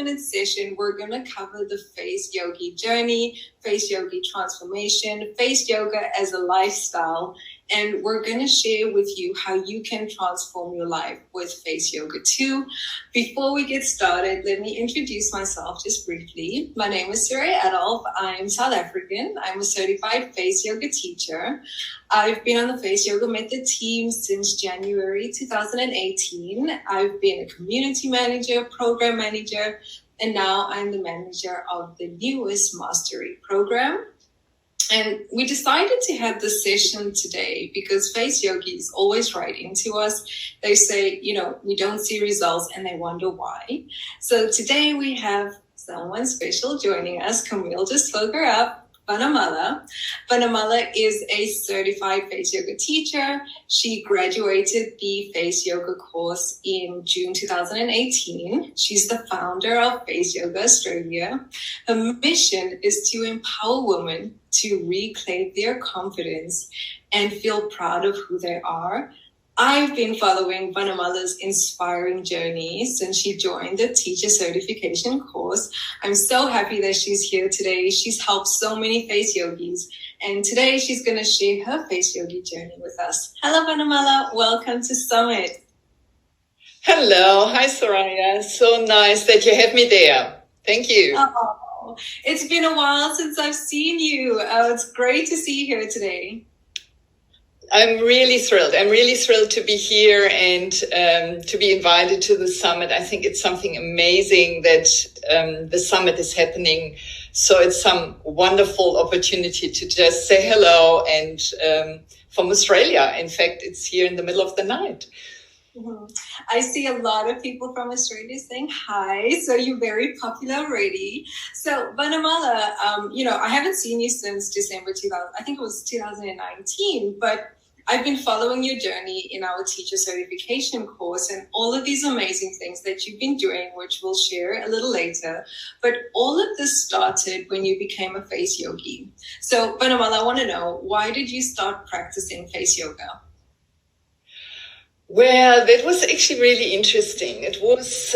5-minute session, we're going to cover the Face Yogi journey, Face Yogi transformation, Face Yoga as a lifestyle. And we're going to share with you how you can transform your life with Face Yoga too. Before we get started, let me introduce myself just briefly. My name is Surya Adolf. I'm South African. I'm a certified Face Yoga teacher. I've been on the Face Yoga Method team since January 2018. I've been a community manager, program manager, and now I'm the manager of the newest mastery program. And we decided to have this session today because Face Yogis always write into us. They say, we don't see results and they wonder why. So today we have someone special joining us. Camille just spoke her up. Vanamala. Vanamala is a certified Face Yoga teacher. She graduated the Face Yoga course in June 2018. She's the founder of Face Yoga Australia. Her mission is to empower women to reclaim their confidence and feel proud of who they are. I've been following Vanamala's inspiring journey since she joined the teacher certification course. I'm so happy that she's here today. She's helped so many Face Yogis, and today she's going to share her Face Yogi journey with us. Hello, Vanamala. Welcome to Summit. Hello. Hi, Soraya. So nice that you have me there. Thank you. Oh, it's been a while since I've seen you. It's great to see you here today. I'm really thrilled. I'm really thrilled to be here and to be invited to the summit. I think it's something amazing that the summit is happening. So it's some wonderful opportunity to just say hello and from Australia. In fact, it's here in the middle of the night. Mm-hmm. I see a lot of people from Australia saying hi, so you're very popular already. So Vanamala, I haven't seen you since December 2019, but I've been following your journey in our teacher certification course and all of these amazing things that you've been doing, which we'll share a little later. But all of this started when you became a Face Yogi. So Vanamala, I want to know, why did you start practicing Face Yoga? Well, that was actually really interesting. It was,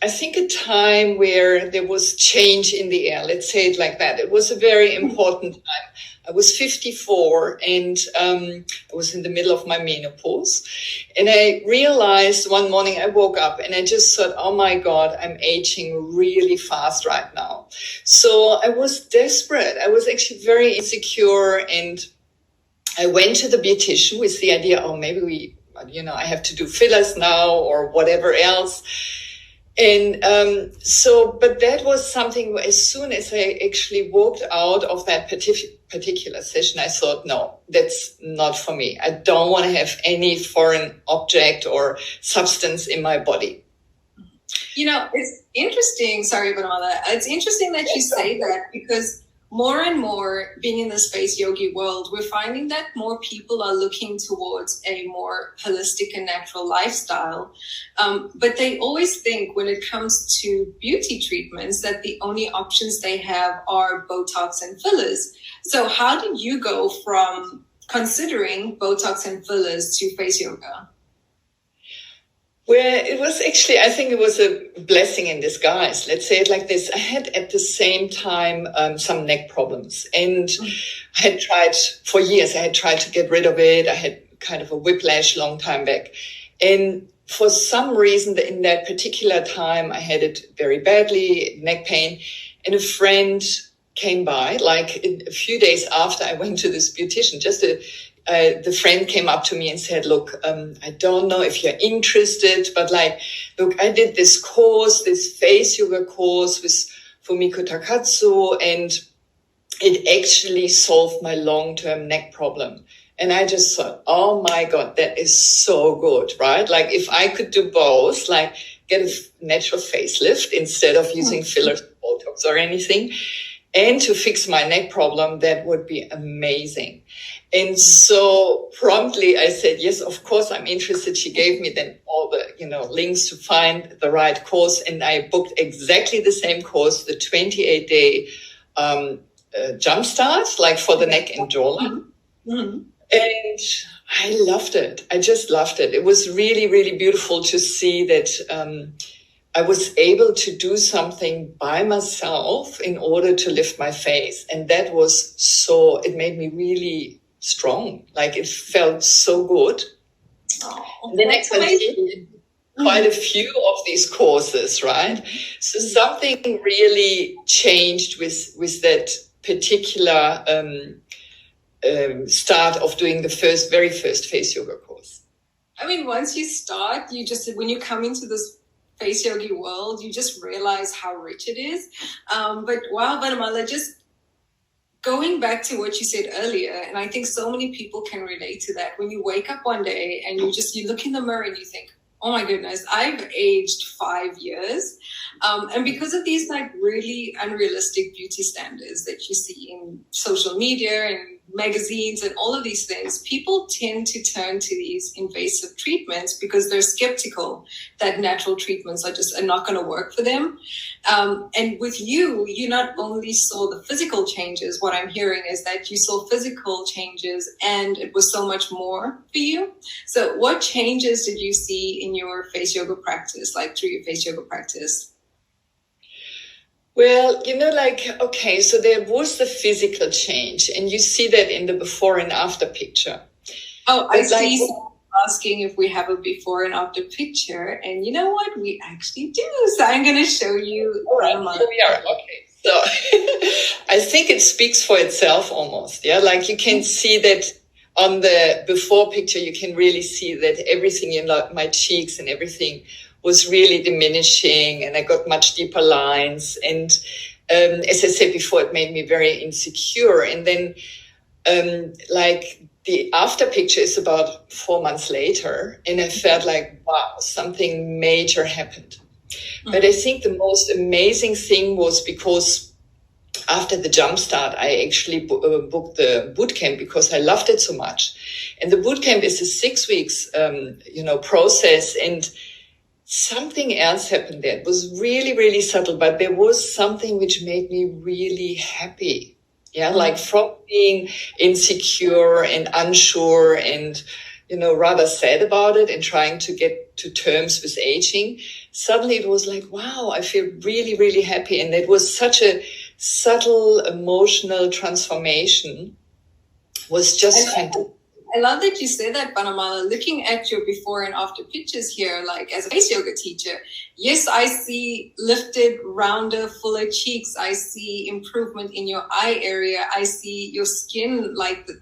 I think, a time where there was change in the air. Let's say it like that. It was a very important time. I was 54 and I was in the middle of my menopause. And I realized one morning I woke up and I just thought, oh my God, I'm aging really fast right now. So I was desperate. I was actually very insecure. And I went to the beautician with the idea, maybe I have to do fillers now or whatever else. And but that was something, as soon as I actually walked out of that particular session, I thought, no, that's not for me. I don't want to have any foreign object or substance in my body. It's interesting. Sorry, Vanamala. It's interesting that you say that, because more and more, being in the Face Yogi world, we're finding that more people are looking towards a more holistic and natural lifestyle. But they always think when it comes to beauty treatments that the only options they have are Botox and fillers. So how did you go from considering Botox and fillers to Face Yoga? Well, it was actually, I think it was a blessing in disguise. Let's say it like this. I had at the same time some neck problems, and I had tried for years. I had tried to get rid of it. I had kind of a whiplash long time back. And for some reason in that particular time, I had it very badly, neck pain. And a friend came by, like a few days after I went to this beautician, the friend came up to me and said, look, I don't know if you're interested, but look, I did this course, this Face Yoga course with Fumiko Takatsu, and it actually solved my long-term neck problem. And I just thought, oh my God, that is so good, right? Like if I could do both, like get a natural facelift instead of using fillers, Botox or anything, and to fix my neck problem, that would be amazing. And so promptly I said, yes, of course, I'm interested. She gave me then all the, links to find the right course. And I booked exactly the same course, the 28-day jumpstart, like for the neck and jawline. Mm-hmm. And I loved it. I just loved it. It was really, really beautiful to see that I was able to do something by myself in order to lift my face. And that was it made me really strong. Like it felt so good. Oh, and then I continued quite a few of these courses, right? So something really changed with that particular start of doing the very first face yoga course. I mean, once you start, when you come into this face yogi world, you just realize how rich it is. But wow, Vanamala, just going back to what you said earlier, and I think so many people can relate to that. When you wake up one day and you look in the mirror and you think, oh my goodness, I've aged 5 years. And because of these like really unrealistic beauty standards that you see in social media and magazines and all of these things, people tend to turn to these invasive treatments because they're skeptical that natural treatments are not going to work for them. And with you not only saw the physical changes, what I'm hearing is that you saw physical changes and it was so much more for you. So what changes did you see in your face yoga practice, like through your face yoga practice? Well, okay, so there was the physical change, and you see that in the before and after picture. Oh, I see someone asking if we have a before and after picture, and you know what? We actually do. So I'm going to show you. All right, here we are. Okay. So I think it speaks for itself almost. Yeah, like you can see that on the before picture, you can really see that everything in my cheeks and everything was really diminishing, and I got much deeper lines. And as I said before, it made me very insecure. And then like the after picture is about 4 months later, and I felt like, wow, something major happened. Mm-hmm. But I think the most amazing thing was because after the Jumpstart, I actually booked the boot camp because I loved it so much. And the boot camp is a 6 weeks, process, and something else happened there. It was really, really subtle, but there was something which made me really happy. Yeah, like from being insecure and unsure and, rather sad about it and trying to get to terms with aging, suddenly it was like, wow, I feel really, really happy. And it was such a subtle emotional transformation. It was just fantastic. I love that you say that, Vanamala. Looking at your before and after pictures here, like as a face yoga teacher, yes, I see lifted, rounder, fuller cheeks. I see improvement in your eye area. I see your skin, like the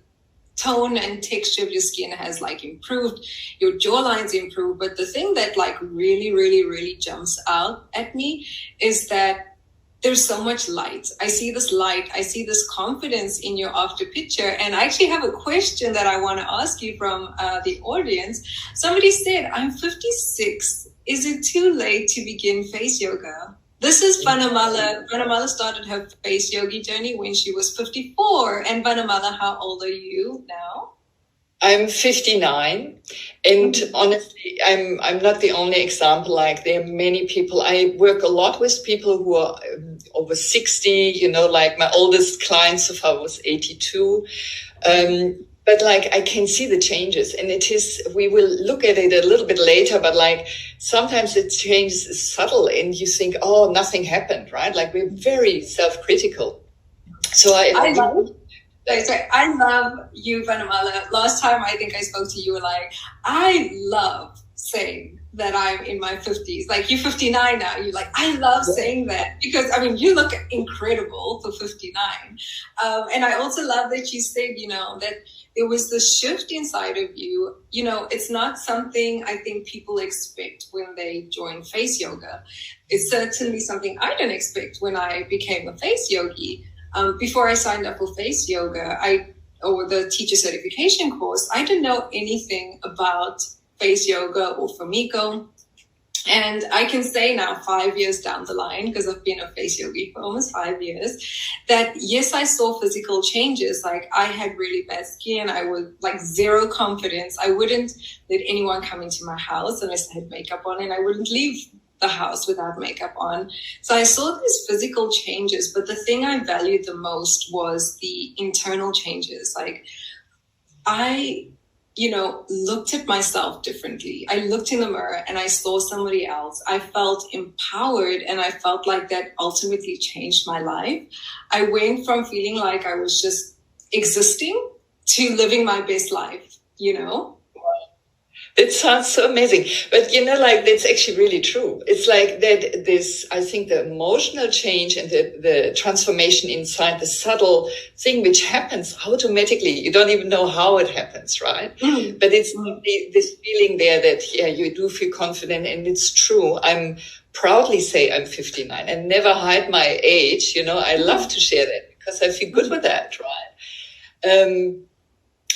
tone and texture of your skin has like improved. Your jawline's improved. But the thing that like really, really, really jumps out at me is that there's so much light. I see this light. I see this confidence in your after picture. And I actually have a question that I want to ask you from the audience. Somebody said, I'm 56. Is it too late to begin face yoga? This is Vanamala. Vanamala started her face yogi journey when she was 54. And Vanamala, how old are you now? I'm 59, and honestly, I'm not the only example. Like there are many people. I work a lot with people who are over 60. Like my oldest client so far was 82. But like I can see the changes, and we will look at it a little bit later. But like sometimes the change is subtle, and you think, oh, nothing happened, right? Like we're very self-critical. So I love you, Vanamala. Last time I think I spoke to you, were like, I love saying that I'm in my 50s. Like you're 59 now. You're like, I love saying that because, I mean, you look incredible for 59. And I also love that you said, that there was this shift inside of you. It's not something I think people expect when they join face yoga. It's certainly something I didn't expect when I became a face yogi. Before I signed up for face yoga, or the teacher certification course, I didn't know anything about face yoga or Famiko. And I can say now, 5 years down the line, because I've been a face yogi for almost 5 years, that yes, I saw physical changes. Like I had really bad skin. I was like zero confidence. I wouldn't let anyone come into my house unless I had makeup on, and I wouldn't leave the house without makeup on. So I saw these physical changes, but the thing I valued the most was the internal changes. Like I looked at myself differently. I looked in the mirror and I saw somebody else. I felt empowered, and I felt like that ultimately changed my life. I went from feeling like I was just existing to living my best life, It sounds so amazing. But, that's actually really true. It's like that I think the emotional change and the transformation inside, the subtle thing which happens automatically. You don't even know how it happens, right? Mm-hmm. But it's this feeling there that, you do feel confident. And it's true. I'm proudly say I'm 59 and never hide my age. I love to share that because I feel good with that, right?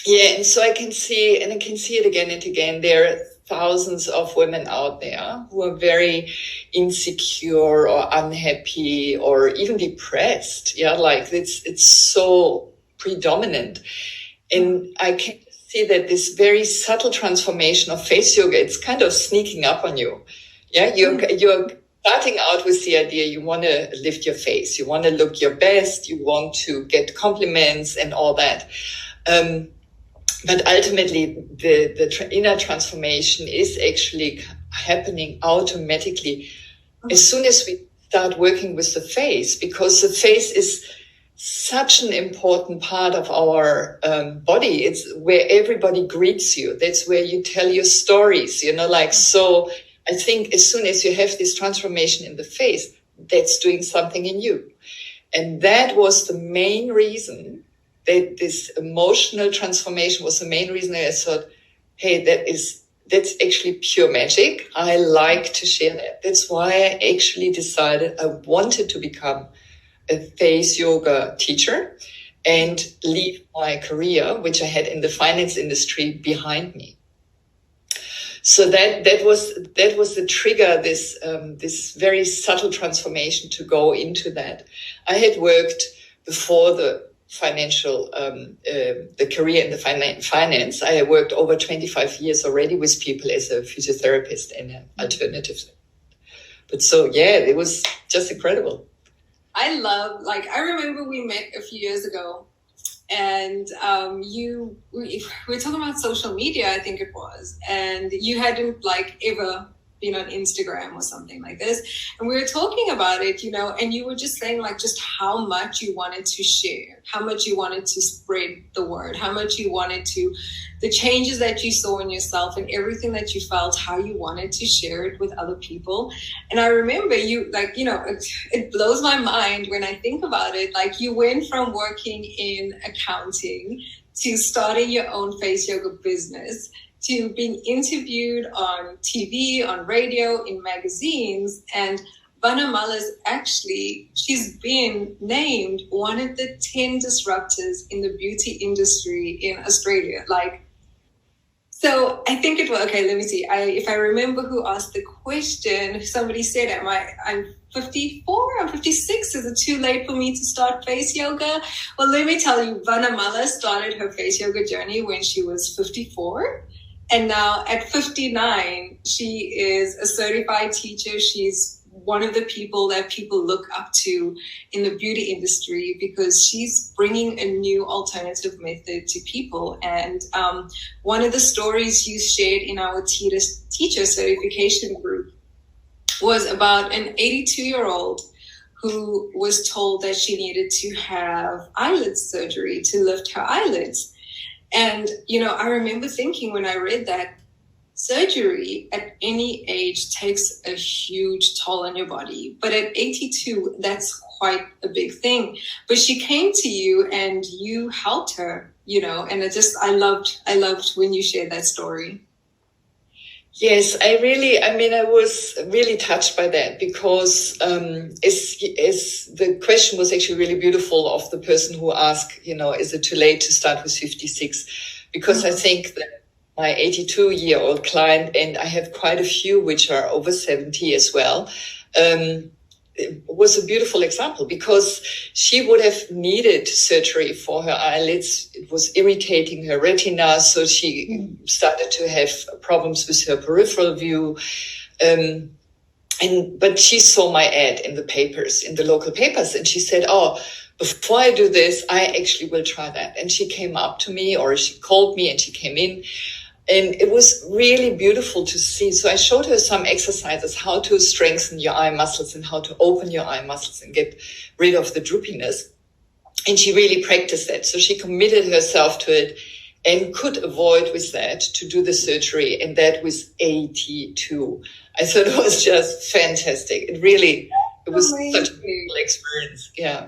And so I can see it again and again. There are thousands of women out there who are very insecure or unhappy or even depressed. Yeah, like it's so predominant. And I can see that this very subtle transformation of face yoga, it's kind of sneaking up on you. Yeah, you're starting out with the idea you want to lift your face, you want to look your best, you want to get compliments and all that. But ultimately, the inner transformation is actually happening automatically as soon as we start working with the face, because the face is such an important part of our body. It's where everybody greets you. That's where you tell your stories, so I think as soon as you have this transformation in the face, that's doing something in you. And that was the main reason that this emotional transformation was the main reason I thought, hey, that's actually pure magic. I like to share that. That's why I actually decided I wanted to become a face yoga teacher and leave my career, which I had in the finance industry, behind me. So that was the trigger, this very subtle transformation to go into that. I had worked before the financial, the career in the finance. I worked over 25 years already with people as a physiotherapist and an alternative. But so, it was just incredible. I remember we met a few years ago, and we were talking about social media, I think it was, and you hadn't ever been on Instagram or something like this. And we were talking about it, and you were just saying just how much you wanted to share, how much you wanted to spread the word, how much you wanted to, the changes that you saw in yourself and everything that you felt, how you wanted to share it with other people. And I remember you, it blows my mind when I think about it. You went from working in accounting to starting your own face yoga business, to being interviewed on TV, on radio, in magazines. And Vanna Mullis, she's been named one of the 10 disruptors in the beauty industry in Australia. So I think okay, let me see. If I remember who asked the question, somebody said, I'm 54, I'm 56. Is it too late for me to start face yoga? Well, let me tell you, Vanna Mullis started her face yoga journey when she was 54. And now at 59, she is a certified teacher. She's one of the people that people look up to in the beauty industry because she's bringing a new alternative method to people. And one of the stories you shared in our teacher certification group was about an 82-year-old who was told that she needed to have eyelid surgery to lift her eyelids. And, I remember thinking when I read that surgery at any age takes a huge toll on your body. But at 82, that's quite a big thing. But she came to you and you helped her, and I loved when you shared that story. Yes, I was really touched by that because as the question was actually really beautiful of the person who asked, is it too late to start with 56? Because I think that my 82-year-old client, and I have quite a few which are over 70 as well, it was a beautiful example because she would have needed surgery for her eyelids. It was irritating her retina, so she started to have problems with her peripheral view. But she saw my ad in the papers, in the local papers, and she said, "Oh, before I do this, I actually will try that. And she came up to me, or she called me, and she came in. And it was really beautiful to see. So I showed her some exercises, how to strengthen your eye muscles and how to open your eye muscles and get rid of the droopiness. And she really practiced that. So she committed herself to it and could avoid with that to do the surgery. And that was 82. I thought it was just fantastic. It was amazing. Such a beautiful experience. Yeah.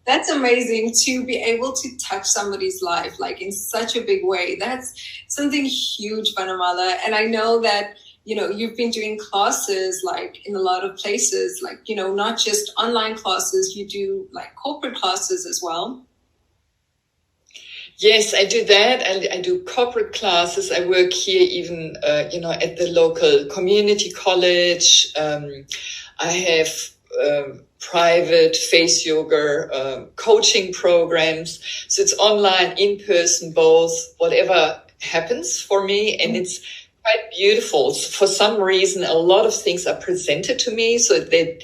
That's amazing to be able to touch somebody's life like in such a big way. That's something huge, Vanamala. And I know that, you know, you've been doing classes like in a lot of places, like, you know, not just online classes, you do like corporate classes as well. Yes, I do that. I do corporate classes. I work here even, at the local community college. I have private face yoga coaching programs. So it's online, in person, both, whatever happens for me. And it's quite beautiful. For some reason, a lot of things are presented to me. So they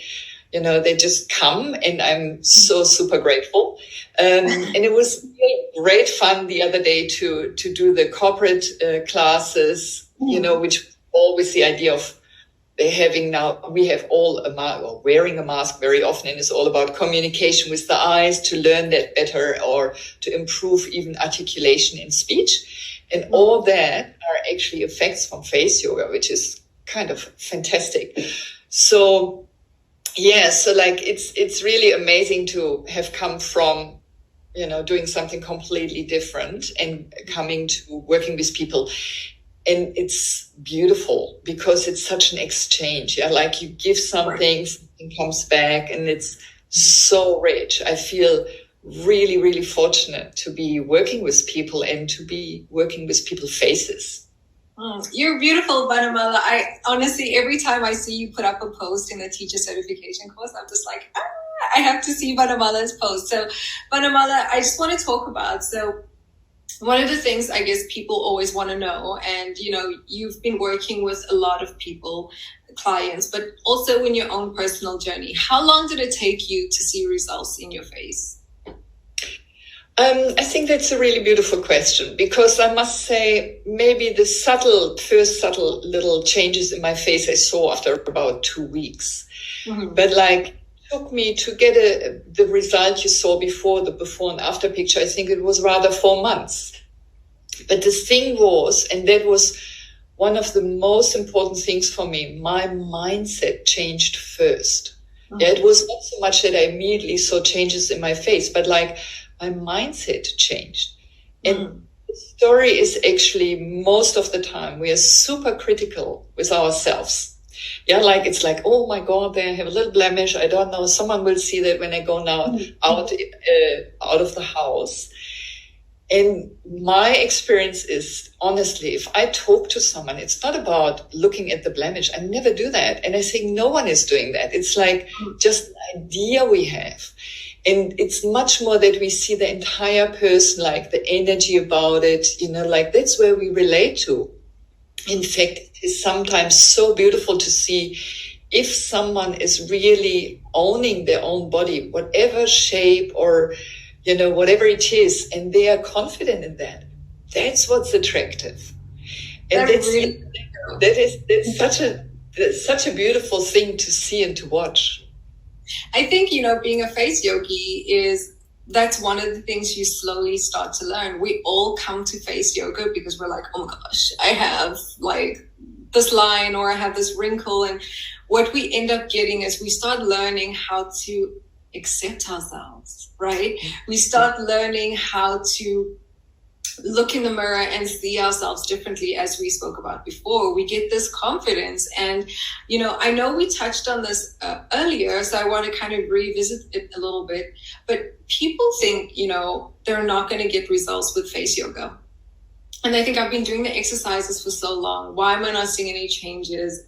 just come, and I'm so super grateful. And it was really great fun the other day to do the corporate classes, which always the idea of we have all a mask, or wearing a mask very often, and it's all about communication with the eyes to learn that better or to improve even articulation in speech. And all that are actually effects from face yoga, which is kind of fantastic. So, like it's really amazing to have come from, doing something completely different and coming to working with people. And it's beautiful because it's such an exchange. Yeah, like you give something comes back, and it's so rich. I feel really, really fortunate to be working with people and to be working with people's faces. You're beautiful, Vanamala. I honestly, every time I see you put up a post in the teacher certification course, I'm just like, I have to see Vanamala's post. So, Vanamala, I just want to talk about, one of the things I guess people always want to know, and, you've been working with a lot of people, clients, but also in your own personal journey. How long did it take you to see results in your face? I think that's a really beautiful question, because I must say maybe the first subtle little changes in my face I saw after about 2 weeks. Mm-hmm. But it took me to get the result you saw before, the before and after picture. I think it was rather 4 months. But the thing was, and that was one of the most important things for me, my mindset changed first. Mm-hmm. Yeah, it was not so much that I immediately saw changes in my face, but my mindset changed. And the story is actually most of the time we are super critical with ourselves. Yeah, it's like, oh my God, there I have a little blemish. I don't know. Someone will see that when I go now out of the house. And my experience is, honestly, if I talk to someone, it's not about looking at the blemish. I never do that. And I think no one is doing that. It's like just an idea we have. And it's much more that we see the entire person, like the energy about it, that's where we relate to. In fact, it is sometimes so beautiful to see if someone is really owning their own body, whatever shape or, whatever it is, and they are confident in that. That's what's attractive. And that's such a beautiful thing to see and to watch. I think, being a face yogi that's one of the things you slowly start to learn. We all come to face yoga because we're like, oh my gosh, I have this line or I have this wrinkle. And what we end up getting is we start learning how to accept ourselves, right? We start learning how to look in the mirror and see ourselves differently, as we spoke about before. We get this confidence. And, I know we touched on this earlier, so I want to kind of revisit it a little bit. But people think, they're not going to get results with face yoga. And I think I've been doing the exercises for so long. Why am I not seeing any changes?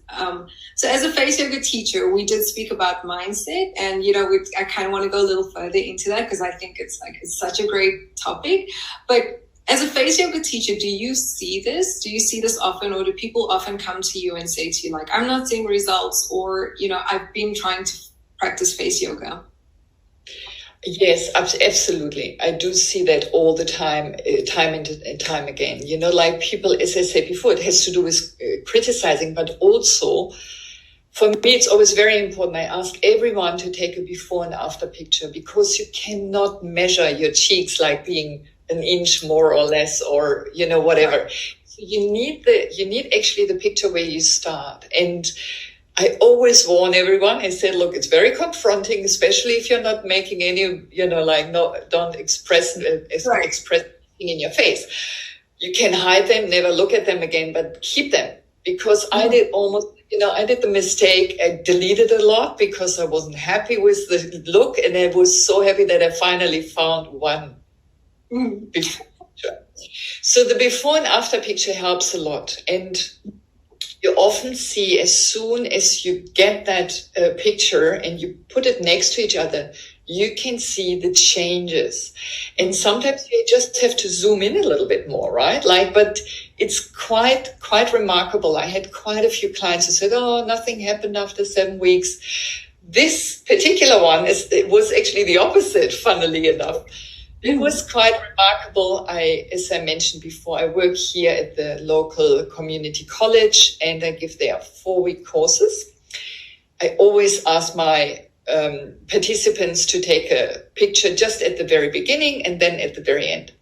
So as a face yoga teacher, we did speak about mindset. And, I kind of want to go a little further into that because I think it's such a great topic. But as a face yoga teacher, do you see this? Do you see this often, or do people often come to you and say to you, I'm not seeing results, or, I've been trying to practice face yoga? Yes, absolutely. I do see that all the time, time and time again. You know, like people, as I said before, it has to do with criticizing, but also for me, it's always very important. I ask everyone to take a before and after picture because you cannot measure your cheeks like being an inch more or less, or, you know, whatever. So you need actually the picture where you start. And I always warn everyone. I said, look, it's very confronting, especially if you're not making any, you know, like no, don't express express anything in your face. You can hide them, never look at them again, but keep them. Because I did I did the mistake. I deleted a lot because I wasn't happy with the look, and I was so happy that I finally found one before picture. So the before and after picture helps a lot, and you often see as soon as you get that picture and you put it next to each other, you can see the changes. And sometimes you just have to zoom in a little bit more, right? Like, but it's quite remarkable. I had quite a few clients who said, oh, nothing happened after 7 weeks. This particular one it was actually the opposite, funnily enough. It was quite remarkable. As I mentioned before, I work here at the local community college and I give their 4-week courses. I always ask my participants to take a picture just at the very beginning and then at the very end.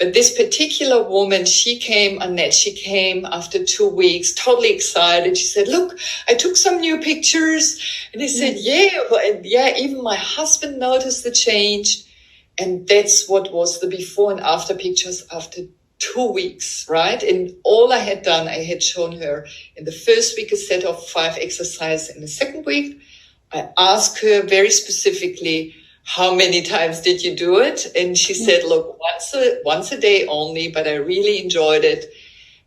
But this particular woman, she came after 2 weeks, totally excited. She said, look, I took some new pictures. And I said, yeah, even my husband noticed the change. And that's what was the before and after pictures after 2 weeks, right? And all I had done, I had shown her in the first week a set of 5 exercises. In the second week, I asked her very specifically, how many times did you do it? And she said, look, once a day only, but I really enjoyed it.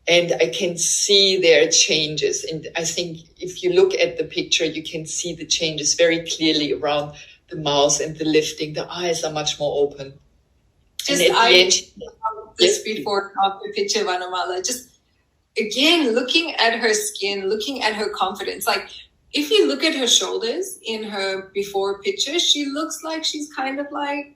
And I can see their changes. And I think if you look at the picture, you can see the changes very clearly around the mouth and the lifting. The eyes are much more open. This before and after picture, Vanamala, just again, looking at her skin, looking at her confidence. Like if you look at her shoulders in her before picture, she looks like she's kind of like,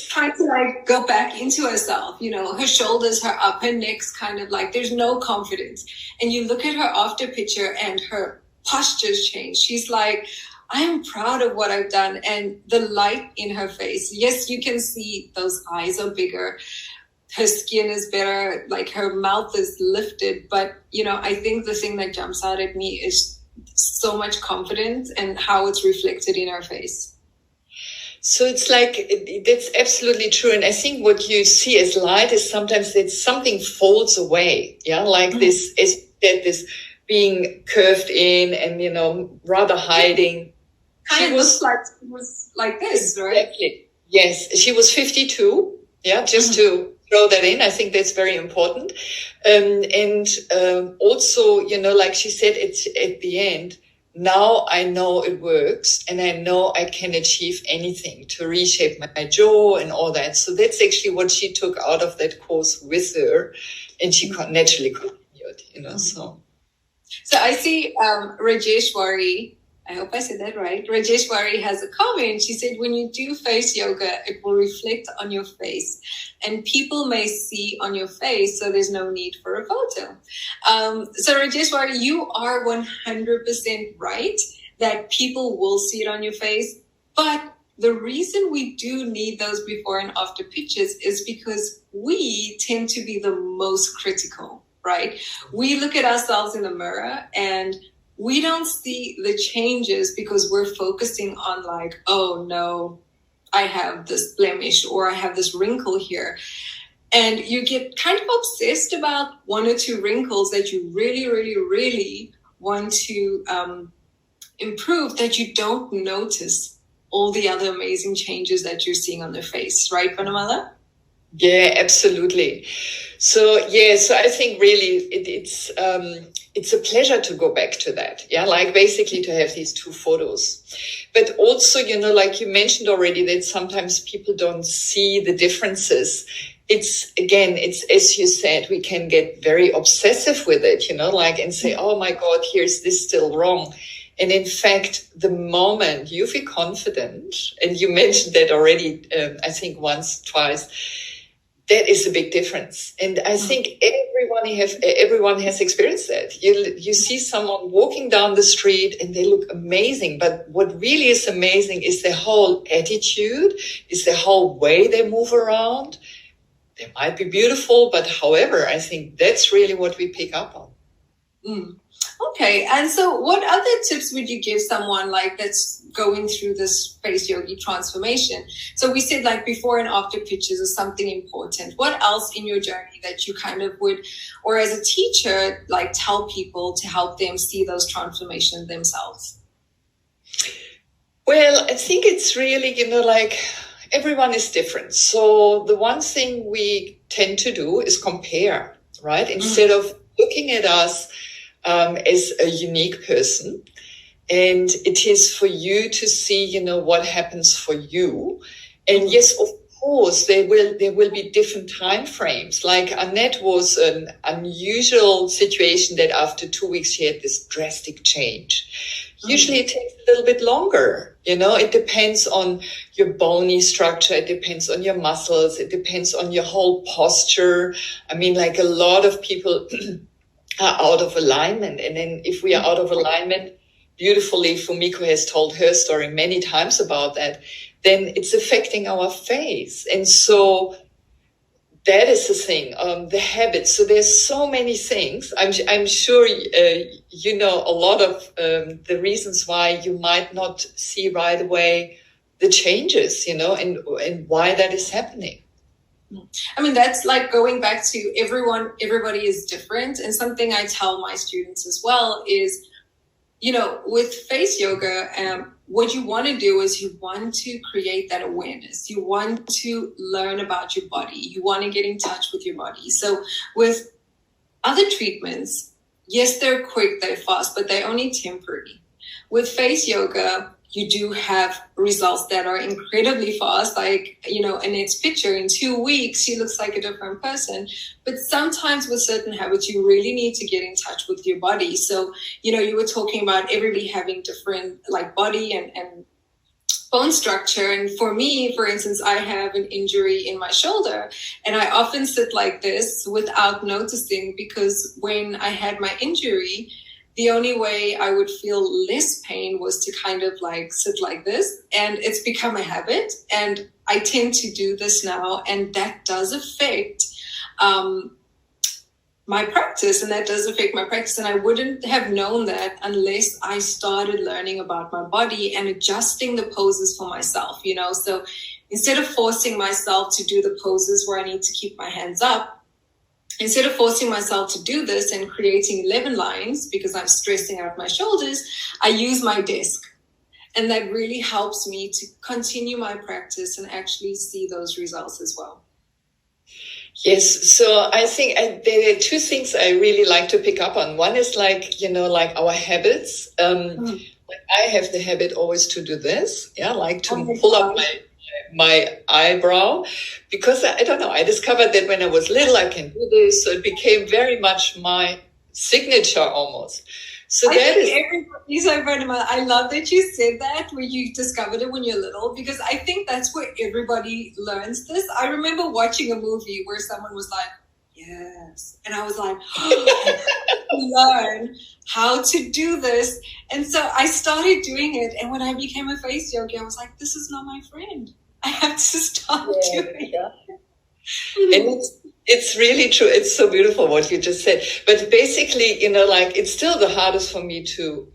trying to like go back into herself, you know, her shoulders, her upper neck's kind of like, there's no confidence. And you look at her after picture and her posture's changed. She's like, I am proud of what I've done, and the light in her face. Yes, you can see those eyes are bigger. Her skin is better, like her mouth is lifted. But, you know, I think the thing that jumps out at me is so much confidence and how it's reflected in her face. So it's like, that's absolutely true. And I think what you see as light is sometimes that something folds away. Yeah, like this being curved in and, you know, rather hiding. Kind of looks like she was like this, right? Exactly. Yes, she was 52. Yeah, just to throw that in. I think that's very important. Also, you know, like she said, it's at the end. Now I know it works and I know I can achieve anything to reshape my jaw and all that. So that's actually what she took out of that course with her, and she naturally continued, you know, So I see Rajeshwari, I hope I said that right. Rajeshwari has a comment. She said, when you do face yoga, it will reflect on your face and people may see on your face, so there's no need for a photo. So Rajeshwari, you are 100% right that people will see it on your face. But the reason we do need those before and after pictures is because we tend to be the most critical, right? We look at ourselves in the mirror and we don't see the changes because we're focusing on like, oh no, I have this blemish or I have this wrinkle here. And you get kind of obsessed about 1 or 2 wrinkles that you really, really, really want to improve, that you don't notice all the other amazing changes that you're seeing on their face. Right, Vanamala? Yeah, absolutely. So I think really it's a pleasure to go back to that. Yeah, like basically to have these 2 photos. But also, you know, like you mentioned already, that sometimes people don't see the differences. It's as you said, we can get very obsessive with it, you know, like and say, oh my God, here's this still wrong. And in fact, the moment you feel confident, and you mentioned that already, I think once, twice, that is a big difference. And I think everyone has experienced that. You see someone walking down the street and they look amazing. But what really is amazing is their whole attitude, is the whole way they move around. They might be beautiful, but however, I think that's really what we pick up on. Okay. And so what other tips would you give someone like that's going through this Face Yogi transformation? So we said like before and after pictures is something important. What else in your journey that you kind of would, or as a teacher, like tell people to help them see those transformations themselves? Well, I think it's really, like everyone is different. So the one thing we tend to do is compare, right? Instead of looking at us as a unique person. And it is for you to see, what happens for you. And yes, of course, there will be different time frames. Like Annette was an unusual situation that after 2 weeks, she had this drastic change. Usually it takes a little bit longer. It depends on your bony structure. It depends on your muscles. It depends on your whole posture. I mean, like a lot of people are out of alignment. And then if we are out of alignment, beautifully, Fumiko has told her story many times about that, then it's affecting our face. And so that is the thing, the habits. So there's so many things. I'm sure you know a lot of the reasons why you might not see right away the changes, and why that is happening. I mean, that's like going back to everybody is different. And something I tell my students as well is, with face yoga, what you want to do is you want to create that awareness. You want to learn about your body. You want to get in touch with your body. So with other treatments, yes, they're quick, they're fast, but they're only temporary. With face yoga, you do have results that are incredibly fast. Like, Annette's picture, in 2 weeks, she looks like a different person. But sometimes with certain habits, you really need to get in touch with your body. So, you were talking about everybody having different like body and bone structure. And for me, for instance, I have an injury in my shoulder and I often sit like this without noticing, because when I had my injury, the only way I would feel less pain was to kind of like sit like this. And it's become a habit. And I tend to do this now. And that does affect my practice. And that does affect my practice. And I wouldn't have known that unless I started learning about my body and adjusting the poses for myself, So instead of forcing myself to do the poses where I need to keep my hands up, instead of forcing myself to do this and creating 11 lines because I'm stressing out my shoulders, I use my desk. And that really helps me to continue my practice and actually see those results as well. Yes. So I think there are two things I really like to pick up on. One is like our habits. Like I have the habit always to do this. Yeah. Like to pull up my eyebrow, because I don't know, I discovered that when I was little I can do this, so it became very much my signature almost. So I love that you said that, where you discovered it when you're little, because I think that's where everybody learns this. I remember watching a movie where someone was like, yes, and I was like, learn how to do this. And so I started doing it, and when I became a face yogi, I was like, this is not my friend. I have to stop doing it. And it's really true. It's so beautiful what you just said. But basically, it's still the hardest for me to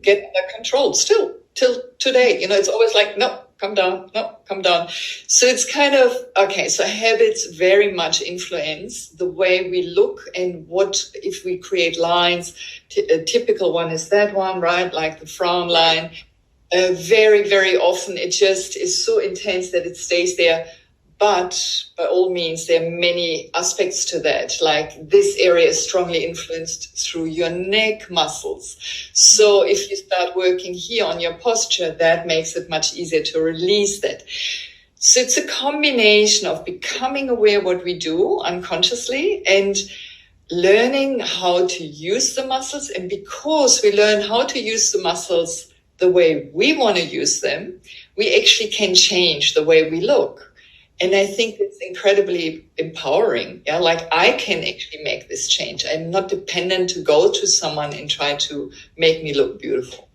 get under control still till today. It's always like, no, come down. No, come down. So it's kind of, okay. So habits very much influence the way we look, and what if we create lines. A typical one is that one, right? Like the frown line. Very, very often it just is so intense that it stays there. But by all means, there are many aspects to that. Like this area is strongly influenced through your neck muscles. So if you start working here on your posture, that makes it much easier to release that. So it's a combination of becoming aware of what we do unconsciously and learning how to use the muscles. And because we learn how to use the muscles the way we want to use them, we actually can change the way we look. And I think it's incredibly empowering. Yeah, like I can actually make this change. I'm not dependent to go to someone and try to make me look beautiful.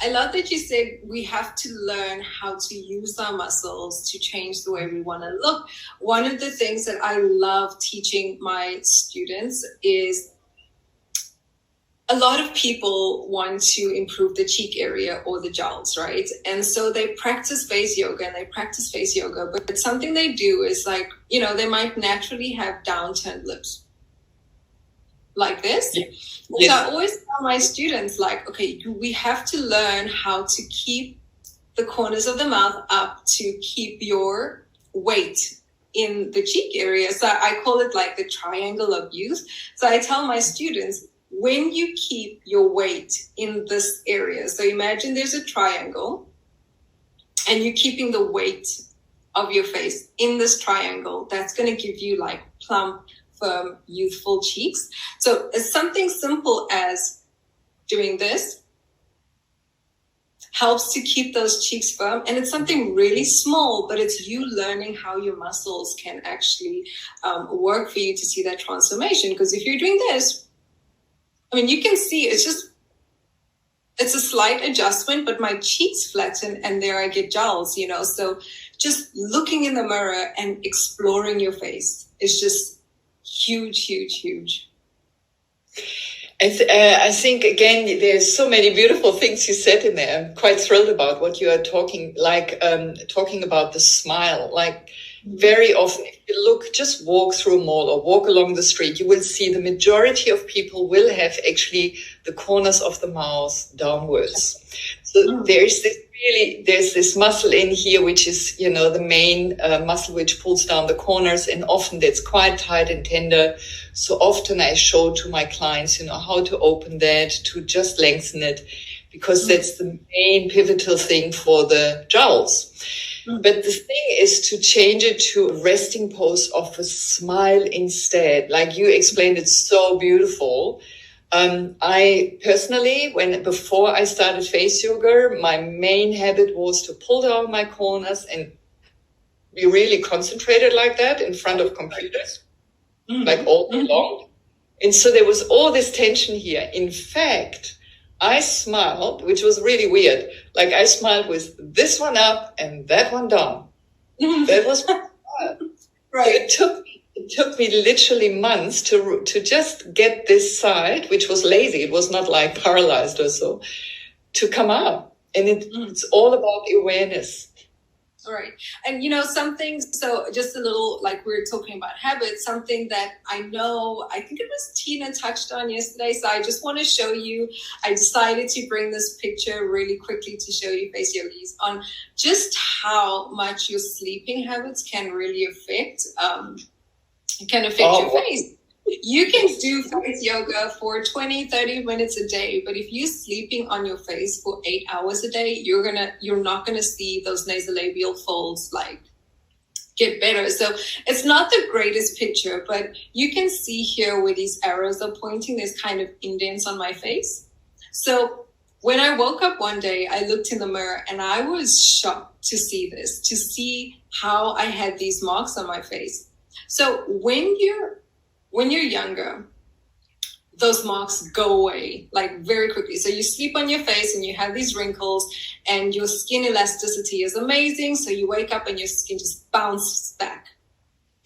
I love that you said we have to learn how to use our muscles to change the way we want to look. One of the things that I love teaching my students is a lot of people want to improve the cheek area or the jowls, right? And so they practice face yoga, but something they do is like, you know, they might naturally have downturned lips like this. Yeah. So I always tell my students, like, okay, we have to learn how to keep the corners of the mouth up to keep your weight in the cheek area. So I call it like the triangle of youth. So I tell my students, when you keep your weight in this area, so imagine there's a triangle and you're keeping the weight of your face in this triangle, that's going to give you like plump, firm, youthful cheeks. So it's something simple as doing this helps to keep those cheeks firm. And it's something really small, but it's you learning how your muscles can actually work for you to see that transformation. Because if you're doing this, I mean, you can see it's a slight adjustment, but my cheeks flatten and there I get jowls, you know. So just looking in the mirror and exploring your face is just huge, huge, huge. I think, again, there's so many beautiful things you said in there. I'm quite thrilled about what you are talking about the smile. Like very often, if you look, just walk through a mall or walk along the street, you will see the majority of people will have actually the corners of the mouth downwards. So there's this muscle in here, which is, you know, the main muscle which pulls down the corners, and often that's quite tight and tender. So often I show to my clients, you know, how to open that, to just lengthen it, because that's the main pivotal thing for the jowls. But the thing is to change it to a resting pose of a smile instead. Like you explained it so beautiful. I personally, before I started face yoga, my main habit was to pull down my corners and be really concentrated like that in front of computers, like all day long. And so there was all this tension here. In fact, I smiled, which was really weird. Like I smiled with this one up and that one down. That was my smile. Right. So it took me literally months to just get this side, which was lazy. It was not like paralyzed or so, to come out. And it's all about awareness. All right. And, you know, something, so just a little, like we were talking about habits, something that I know, I think it was Tina touched on yesterday. So I just want to show you, I decided to bring this picture really quickly to show you, face yogis, on just how much your sleeping habits can really affect, your face. You can do face yoga for 20, 30 minutes a day, but if you're sleeping on your face for 8 hours a day, you're not gonna see those nasolabial folds like get better. So it's not the greatest picture, but you can see here where these arrows are pointing, there's kind of indents on my face. So when I woke up one day, I looked in the mirror and I was shocked to see how I had these marks on my face. So when you're younger, those marks go away like very quickly. So you sleep on your face and you have these wrinkles and your skin elasticity is amazing. So you wake up and your skin just bounces back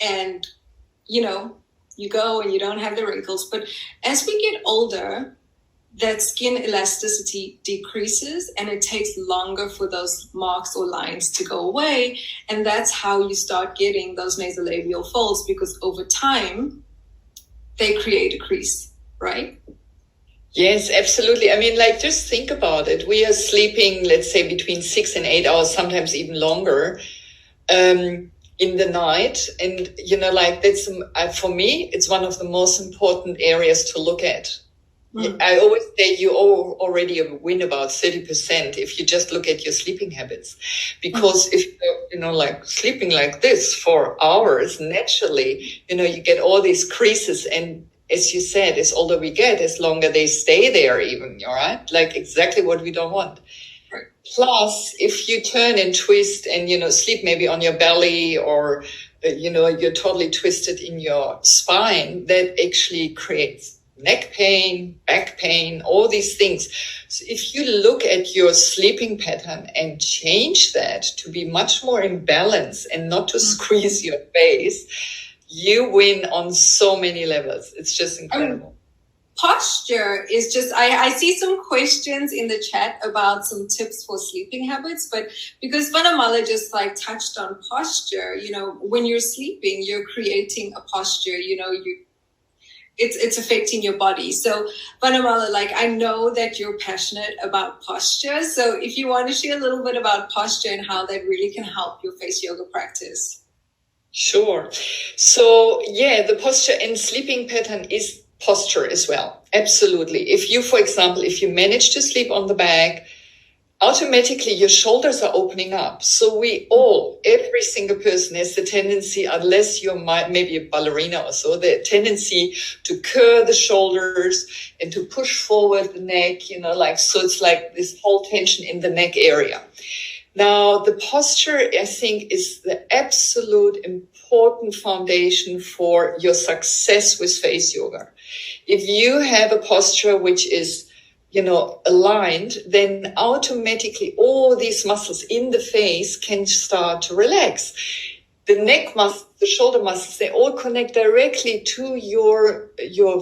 and, you know, you go and you don't have the wrinkles. But as we get older, that skin elasticity decreases and it takes longer for those marks or lines to go away. And that's how you start getting those nasolabial folds, because over time, they create a crease, right? Yes, absolutely. I mean, like, just think about it. We are sleeping, let's say, between 6 and 8 hours, sometimes even longer, in the night. And, you know, like, that's, for me, it's one of the most important areas to look at. I always say you already win about 30% if you just look at your sleeping habits. Because if you're, you know, like sleeping like this for hours, naturally, you know, you get all these creases and as you said, as older we get, as longer they stay there even, all right? Like exactly what we don't want. Right. Plus, if you turn and twist and, sleep maybe on your belly or, you're totally twisted in your spine, that actually creates neck pain, back pain, all these things. So if you look at your sleeping pattern and change that to be much more in balance and not to squeeze your face, you win on so many levels. It's just incredible. Posture is just, I see some questions in the chat about some tips for sleeping habits, but because Vanamala just like touched on posture, when you're sleeping, you're creating a posture, it's affecting your body. So Vanamala, like I know that you're passionate about posture. So if you want to share a little bit about posture and how that really can help your face yoga practice. Sure. So the posture and sleeping pattern is posture as well. Absolutely. If you, for example, if you manage to sleep on the back, automatically your shoulders are opening up. So every single person has the tendency, unless you're maybe a ballerina or so, the tendency to curl the shoulders and to push forward the neck, so it's like this whole tension in the neck area. Now, the posture, I think, is the absolute important foundation for your success with face yoga. If you have a posture which is, aligned, then automatically all these muscles in the face can start to relax. The neck muscles, the shoulder muscles, they all connect directly to your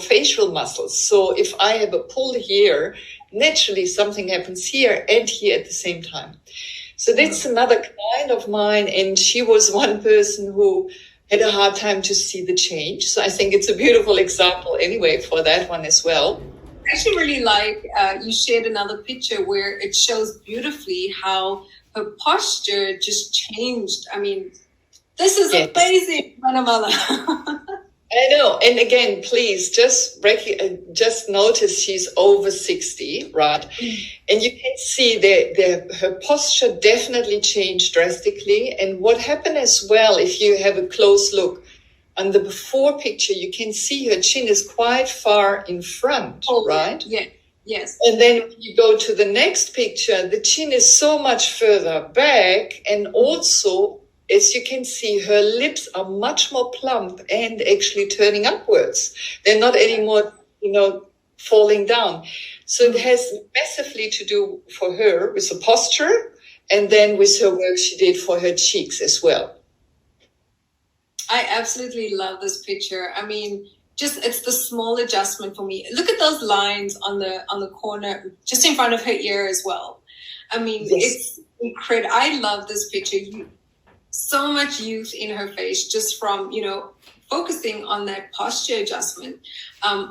facial muscles. So if I have a pull here, naturally something happens here and here at the same time. So that's another client of mine, and she was one person who had a hard time to see the change. So I think it's a beautiful example anyway for that one as well. I actually really like, you shared another picture where it shows beautifully how her posture just changed. I mean, this is amazing, Vanamala. I know. And again, please just notice she's over 60, right? And you can see her posture definitely changed drastically. And what happened as well, if you have a close look on the before picture, you can see her chin is quite far in front, right? Yeah. Yes. And then when you go to the next picture, the chin is so much further back, and also, as you can see, her lips are much more plump and actually turning upwards. They're not anymore, falling down. So it has massively to do for her with the posture and then with her work she did for her cheeks as well. I absolutely love this picture. I mean, it's the small adjustment for me. Look at those lines on the corner, just in front of her ear as well. I mean, It's incredible. I love this picture. So much youth in her face just from, focusing on that posture adjustment.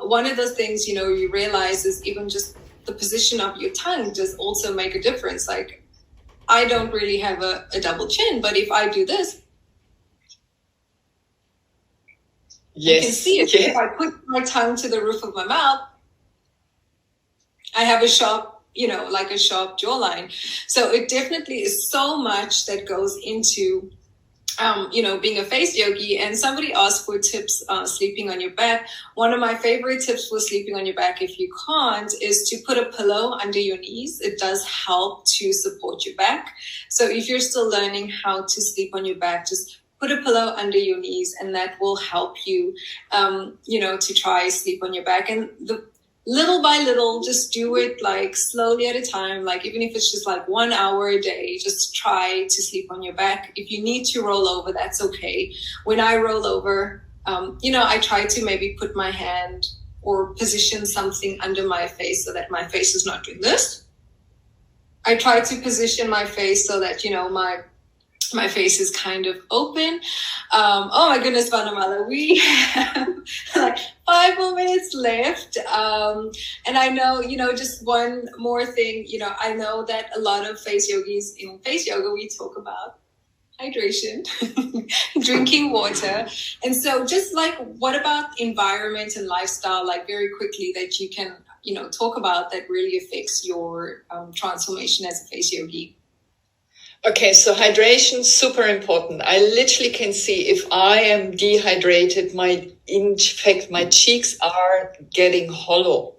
One of the things, you realize is even just the position of your tongue does also make a difference. Like, I don't really have a double chin, but if I do this, you can see it. If I put my tongue to the roof of my mouth, I have a sharp jawline. So it definitely is so much that goes into, being a face yogi. And somebody asked for tips sleeping on your back. One of my favorite tips for sleeping on your back, if you can't, is to put a pillow under your knees. It does help to support your back. So if you're still learning how to sleep on your back, just put a pillow under your knees, and that will help you, to try sleep on your back. And little by little, just do it like slowly at a time. Like even if it's just like 1 hour a day, just try to sleep on your back. If you need to roll over, that's okay. When I roll over, I try to maybe put my hand or position something under my face so that my face is not doing this. I try to position my face so that, my face is kind of open. Oh my goodness, Vanamala, we have like 5 more minutes left. And I know, just one more thing, I know that a lot of face yogis in face yoga, we talk about hydration, drinking water. And so just like, what about environment and lifestyle, like very quickly that you can, talk about that really affects your transformation as a face yogi? Okay, so hydration, super important. I literally can see if I am dehydrated, in fact, my cheeks are getting hollow.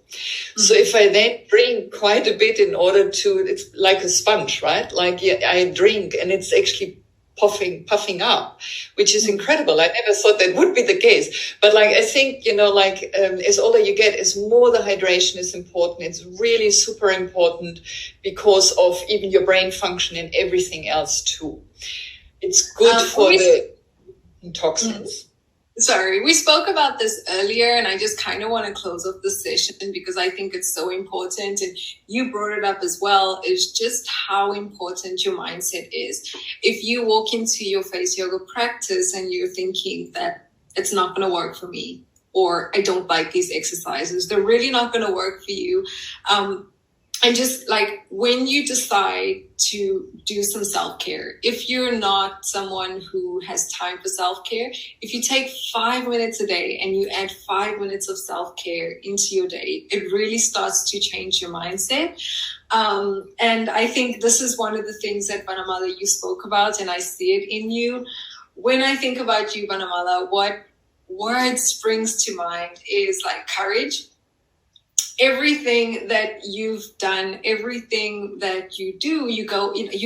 So if I then drink quite a bit in order to, it's like a sponge, right? Like I drink and it's actually puffing up, which is incredible. I never thought that would be the case. But like, I think, as older you get, as more the hydration is important. It's really super important because of even your brain function and everything else too. It's good for the toxins. Sorry, we spoke about this earlier, and I just kind of want to close off the session because I think it's so important. And you brought it up as well, is just how important your mindset is. If you walk into your face yoga practice and you're thinking that it's not going to work for me, or I don't like these exercises, they're really not going to work for you. And just like when you decide to do some self-care, if you're not someone who has time for self-care, if you take 5 minutes a day and you add 5 minutes of self-care into your day, it really starts to change your mindset. And I think this is one of the things that Vanamala, you spoke about, and I see it in you. When I think about you, Vanamala, what word springs to mind is like courage. Everything that you've done, everything that you do, you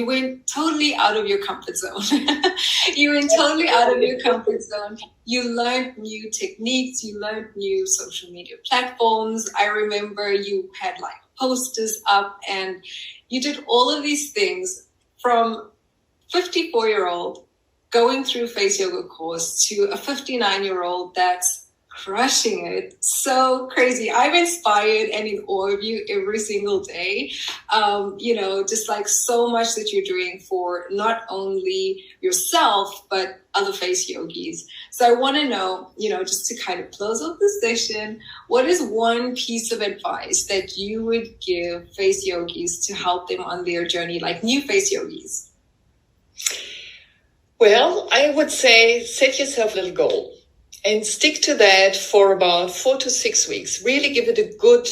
went totally out of your comfort zone. You went totally out of your comfort zone. You learned new techniques. You learned new social media platforms. I remember you had like posters up and you did all of these things from 54-year-old going through face yoga course to a 59-year-old that's crushing it. So crazy. I'm inspired and in awe of you every single day. Just like so much that you're doing for not only yourself, but other face yogis. So I want to know, just to kind of close off the session, what is one piece of advice that you would give face yogis to help them on their journey, like new face yogis? Well, I would say set yourself a little goal. And stick to that for about 4 to 6 weeks. Really give it a good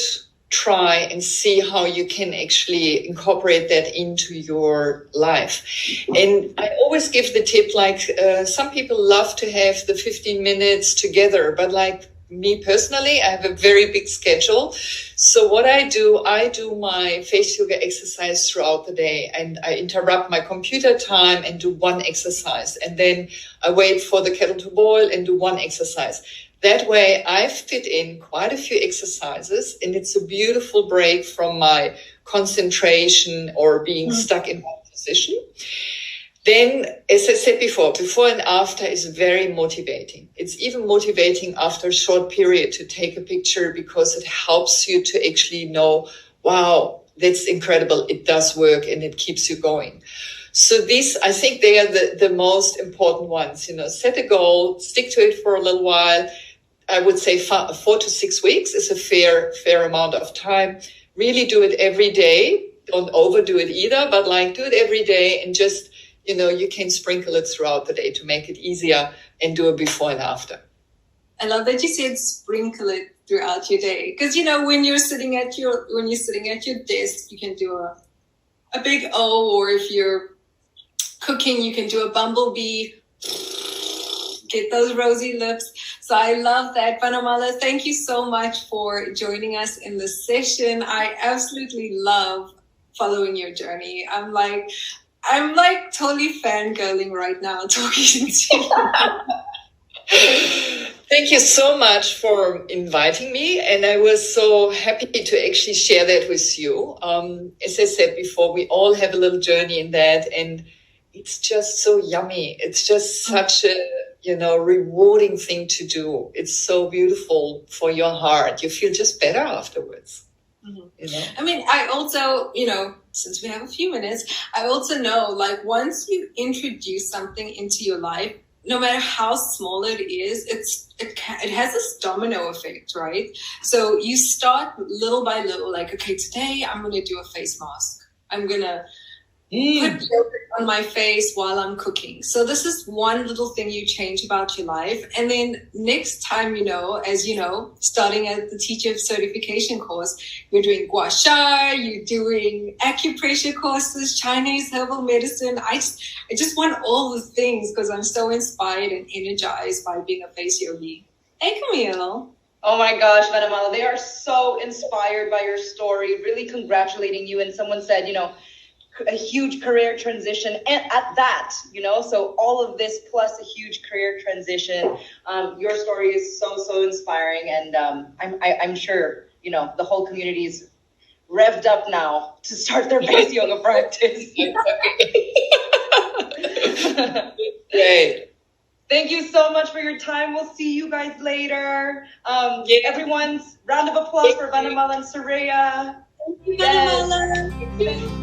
try and see how you can actually incorporate that into your life. And I always give the tip, like some people love to have the 15 minutes together, but like me personally, I have a very big schedule. So what I do my face yoga exercise throughout the day, and I interrupt my computer time and do one exercise. And then I wait for the kettle to boil and do one exercise. That way I fit in quite a few exercises, and it's a beautiful break from my concentration or being stuck in one position. Then, as I said before and after is very motivating. It's even motivating after a short period to take a picture because it helps you to actually know, wow, that's incredible. It does work and it keeps you going. So these, I think they are the most important ones. Set a goal, stick to it for a little while. I would say 4 to 6 weeks is a fair amount of time. Really do it every day. Don't overdo it either, but like do it every day and just, you can sprinkle it throughout the day to make it easier and do it before and after. I love that you said sprinkle it throughout your day. Because, when you're sitting at your desk, you can do a big O, or if you're cooking, you can do a bumblebee, get those rosy lips. So I love that. Vanamala, thank you so much for joining us in this session. I absolutely love following your journey. I'm like totally fangirling right now talking to you. Thank you so much for inviting me. And I was so happy to actually share that with you. As I said before, we all have a little journey in that, and it's just so yummy. It's just such a, rewarding thing to do. It's so beautiful for your heart. You feel just better afterwards. Mm-hmm. I mean, I also, since we have a few minutes, I also know, like, once you introduce something into your life, no matter how small it is, it has this domino effect, right? So you start little by little, like, okay, today I'm going to do a face mask. I'm going to put yogurt on my face while I'm cooking. So this is one little thing you change about your life. And then next time, as you know, starting at the teacher certification course, you're doing gua sha, you're doing acupressure courses, Chinese herbal medicine. I just want all the things because I'm so inspired and energized by being a face yogi. Hey, Camille. Oh my gosh, Vanamala, they are so inspired by your story, really congratulating you. And someone said, a huge career transition, and at that, so all of this plus a huge career transition. Your story is so inspiring, and I'm sure the whole community is revved up now to start their face yoga practice. Great. Thank you so much for your time. We'll see you guys later. Everyone's round of applause for Vanamala and Saraya. Thank you, Vanamala.